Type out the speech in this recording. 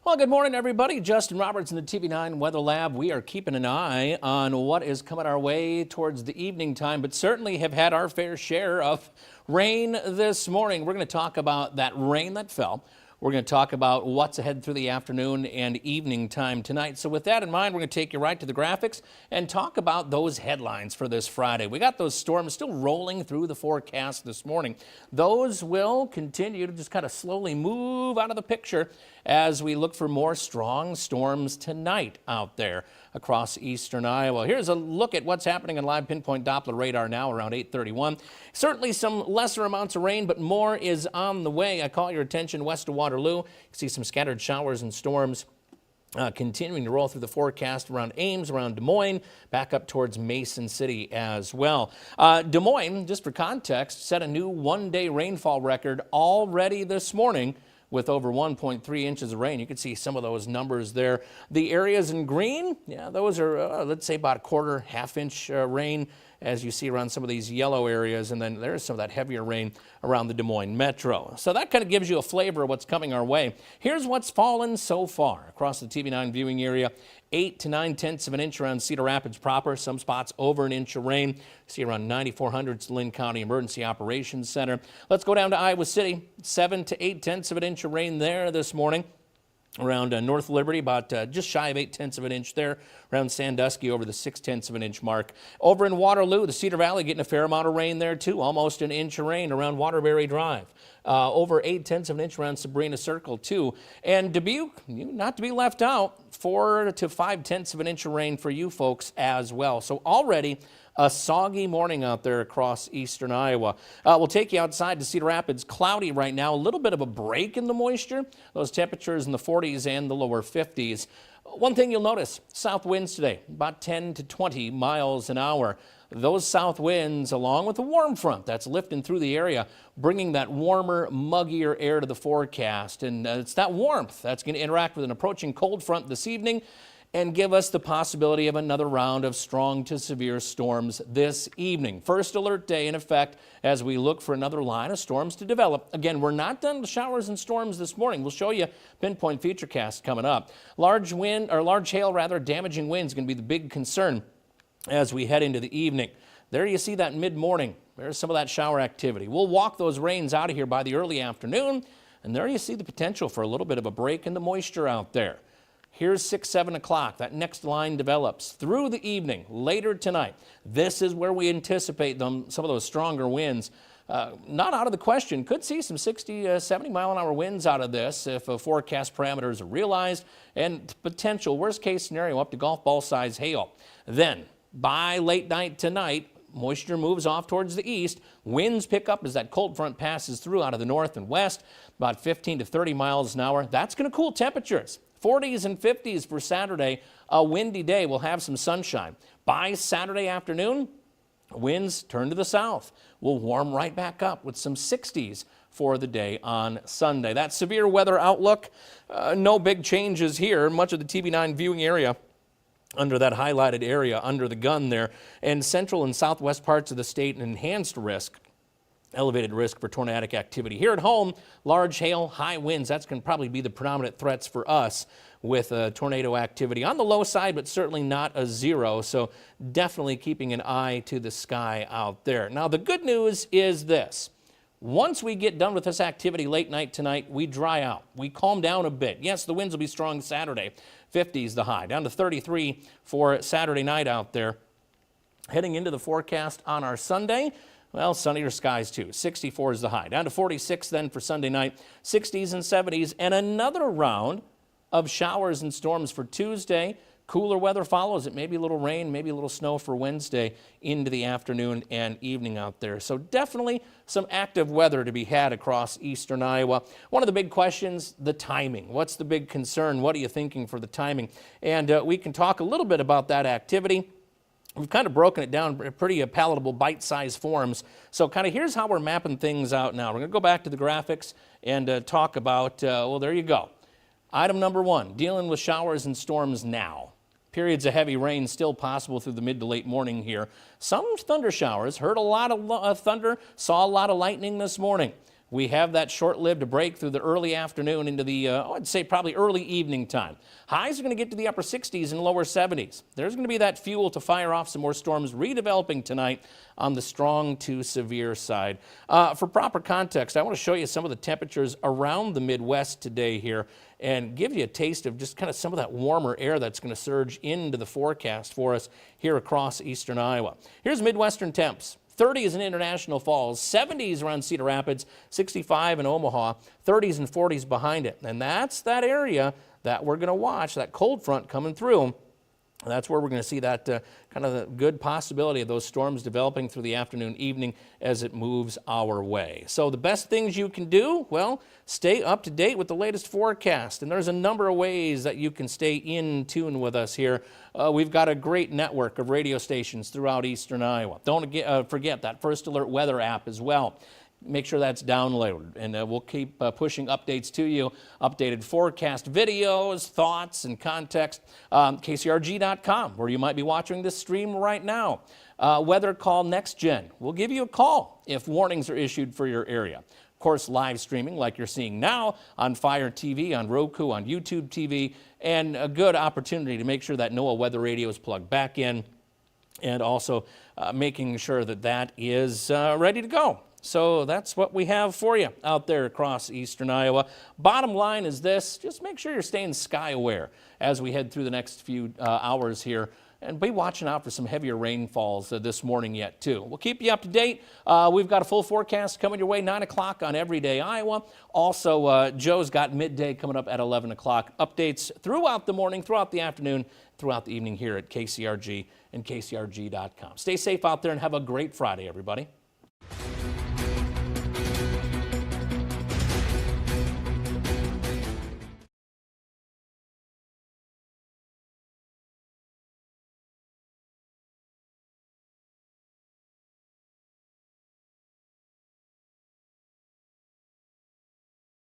Well, good morning, everybody. Justin Roberts in the TV9 Weather Lab. We are keeping an eye on what is coming our way towards the evening time, but certainly have had our fair share of rain this morning. We're going to talk about that rain that fell. We're going to talk about what's ahead through the afternoon and evening time tonight. So with that in mind, we're going to take you right to the graphics and talk about those headlines for this Friday. We got those storms still rolling through the forecast this morning. Those will continue to just kind of slowly move out of the picture as we look for more strong storms tonight out there across eastern Iowa. Here's a look at what's happening on live pinpoint Doppler radar now around 8:31. Certainly some lesser amounts of rain, but more is on the way. I call your attention west of Waterloo. You see some scattered showers and storms continuing to roll through the forecast around Ames, around Des Moines, back up towards Mason City as well. Des Moines, just for context, set a new one-day rainfall record already this morning with over 1.3 inches of rain. You can see some of those numbers there. The areas in green, yeah, those are, let's say, about a quarter, half-inch rain, as you see around some of these yellow areas, and then there's some of that heavier rain around the Des Moines metro. So that kind of gives you a flavor of what's coming our way. Here's what's fallen so far across the TV9 viewing area. 8 to 9/10 of an inch around Cedar Rapids proper, some spots over an inch of rain. See around 9400 Linn County Emergency Operations Center. Let's go down to Iowa City. 7 to 8/10 of an inch of rain there this morning. Around North Liberty, about just shy of 8/10 of an inch there. Around Sandusky, over the 6/10 of an inch mark. Over in Waterloo, the Cedar Valley getting a fair amount of rain there too. Almost an inch of rain around Waterbury Drive. Over 8/10 of an inch around Sabrina Circle too. And Dubuque, not to be left out, 4 to 5/10 of an inch of rain for you folks as well. So already a soggy morning out there across eastern Iowa. We'll take you outside to Cedar Rapids. Cloudy right now, a little bit of a break in the moisture. Those temperatures in the 40s and the lower 50s. One thing you'll notice, south winds today, about 10 to 20 miles an hour. Those south winds, along with the warm front that's lifting through the area, bringing that warmer, muggier air to the forecast. And it's that warmth that's going to interact with an approaching cold front this evening and give us the possibility of another round of strong to severe storms this evening. First alert day in effect as we look for another line of storms to develop. Again, we're not done with showers and storms this morning. We'll show you pinpoint featurecast coming up. Large hail, damaging winds going to be the big concern as we head into the evening. There you see that mid-morning. There's some of that shower activity. We'll walk those rains out of here by the early afternoon, and there you see the potential for a little bit of a break in the moisture out there. Here's 6, 7 o'clock. That next line develops through the evening, later tonight. This is where we anticipate some of those stronger winds. Not out of the question. Could see some 60, 70 mile an hour winds out of this if forecast parameters are realized, and potential worst case scenario up to golf ball size hail. Then by late night tonight, moisture moves off towards the east. Winds pick up as that cold front passes through out of the north and west, about 15 to 30 miles an hour. That's going to cool temperatures. 40s and 50s for Saturday. A windy day. We'll have some sunshine. By Saturday afternoon, winds turn to the south. We'll warm right back up with some 60s for the day on Sunday. That severe weather outlook, no big changes here. Much of the TV9 viewing area under that highlighted area under the gun there, and central and southwest parts of the state, an enhanced risk. Elevated risk for tornadic activity. Here at home, large hail, high winds, that's going to probably be the predominant threats for us with tornado activity on the low side, but certainly not a zero. So definitely keeping an eye to the sky out there. Now, the good news is this. Once we get done with this activity late night tonight, we dry out. We calm down a bit. Yes, the winds will be strong Saturday. 50s the high, down to 33 for Saturday night out there. Heading into the forecast on our Sunday, well, sunnier skies too. 64 is the high. Down to 46 then for Sunday night. 60s and 70s. And another round of showers and storms for Tuesday. Cooler weather follows it. Maybe a little rain, maybe a little snow for Wednesday into the afternoon and evening out there. So definitely some active weather to be had across eastern Iowa. One of the big questions, the timing. What's the big concern? What are you thinking for the timing? And we can talk a little bit about that activity. We've kind of broken it down in pretty palatable bite-sized forms. So kind of here's how we're mapping things out now. We're going to go back to the graphics and talk about, well, there you go. Item number 1, dealing with showers and storms now. Periods of heavy rain still possible through the mid to late morning here. Some thunder showers. Heard a lot of thunder, saw a lot of lightning this morning. We have that short-lived break through the early afternoon into the, I'd say probably early evening time. Highs are going to get to the upper 60s and lower 70s. There's going to be that fuel to fire off some more storms redeveloping tonight on the strong to severe side. For proper context, I want to show you some of the temperatures around the Midwest today here and give you a taste of just kind of some of that warmer air that's going to surge into the forecast for us here across eastern Iowa. Here's Midwestern temps. 30s in International Falls, 70s around Cedar Rapids, 65 in Omaha, 30s and 40s behind it. And that's that area that we're going to watch, that cold front coming through. That's where we're going to see that kind of the good possibility of those storms developing through the afternoon, evening as it moves our way. So the best things you can do, well, stay up to date with the latest forecast. And there's a number of ways that you can stay in tune with us here. We've got a great network of radio stations throughout eastern Iowa. Don't forget that First Alert Weather app as well. Make sure that's downloaded, and we'll keep pushing updates to you, updated forecast videos, thoughts, and context. KCRG.com, where you might be watching this stream right now. Weather Call Next Gen. We'll give you a call if warnings are issued for your area. Of course, live streaming like you're seeing now on Fire TV, on Roku, on YouTube TV, and a good opportunity to make sure that NOAA Weather Radio is plugged back in, and also making sure that that is ready to go. So that's what we have for you out there across eastern Iowa. Bottom line is this: just make sure you're staying sky aware as we head through the next few hours here. And be watching out for some heavier rainfalls this morning yet, too. We'll keep you up to date. We've got a full forecast coming your way, 9 o'clock on Everyday Iowa. Also, Joe's got midday coming up at 11 o'clock. Updates throughout the morning, throughout the afternoon, throughout the evening here at KCRG and KCRG.com. Stay safe out there and have a great Friday, everybody.